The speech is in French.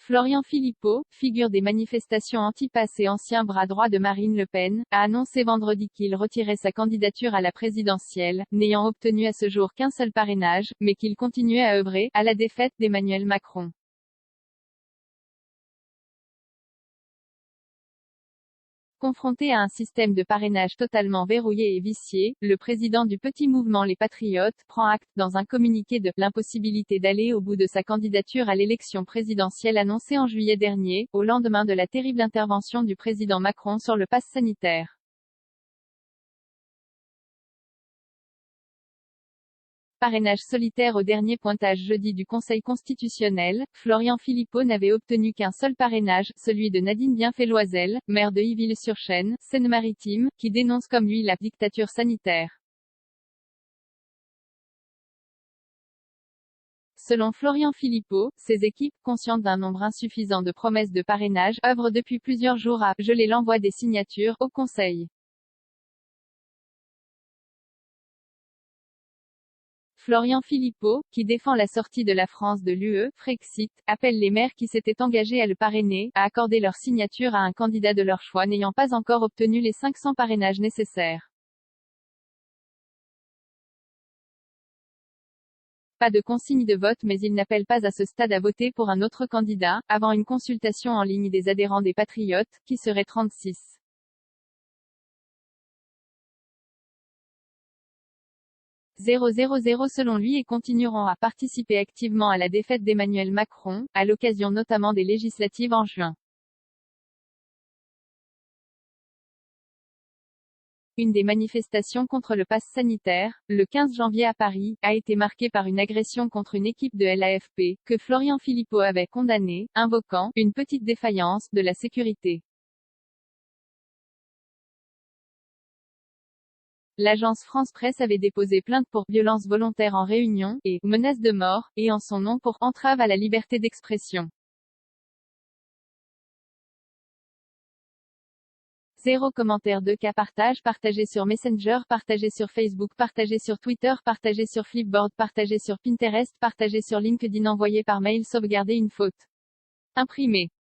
Florian Philippot, figure des manifestations anti-pass et ancien bras droit de Marine Le Pen, a annoncé vendredi qu'il retirait sa candidature à la présidentielle, n'ayant obtenu à ce jour qu'un seul parrainage, mais qu'il continuait à œuvrer à la défaite d'Emmanuel Macron. Confronté à un système de parrainage totalement verrouillé et vicié, le président du petit mouvement Les Patriotes prend acte, dans un communiqué de l'impossibilité d'aller au bout de sa candidature à l'élection présidentielle annoncée en juillet dernier, au lendemain de la terrible intervention du président Macron sur le pass sanitaire. Parrainage solitaire au dernier pointage jeudi du Conseil constitutionnel, Florian Philippot n'avait obtenu qu'un seul parrainage, celui de Nadine Bienfait-Loisel, maire de Yville-sur-Seine, Seine-Maritime, qui dénonce comme lui la dictature sanitaire. Selon Florian Philippot, ses équipes, conscientes d'un nombre insuffisant de promesses de parrainage, œuvrent depuis plusieurs jours à geler l'envoi des signatures au Conseil. Florian Philippot, qui défend la sortie de la France de l'UE, Frexit, appelle les maires qui s'étaient engagés à le parrainer, à accorder leur signature à un candidat de leur choix n'ayant pas encore obtenu les 500 parrainages nécessaires. Pas de consigne de vote mais il n'appelle pas à ce stade à voter pour un autre candidat, avant une consultation en ligne des adhérents des Patriotes, qui seraient 36. 000 selon lui et continueront à participer activement à la défaite d'Emmanuel Macron, à l'occasion notamment des législatives en juin. Une des manifestations contre le pass sanitaire, le 15 janvier à Paris, a été marquée par une agression contre une équipe de l'AFP, que Florian Philippot avait condamnée, invoquant « une petite défaillance » de la sécurité. L'agence France Presse avait déposé plainte pour violences volontaires en réunion et menace de mort, et en son nom pour entrave à la liberté d'expression. 0 commentaire 2 cas partagé sur Messenger, partagé sur Facebook, partagé sur Twitter, partagé sur Flipboard, partagé sur Pinterest, partagé sur LinkedIn, envoyé par mail, sauvegarder une faute. Imprimé.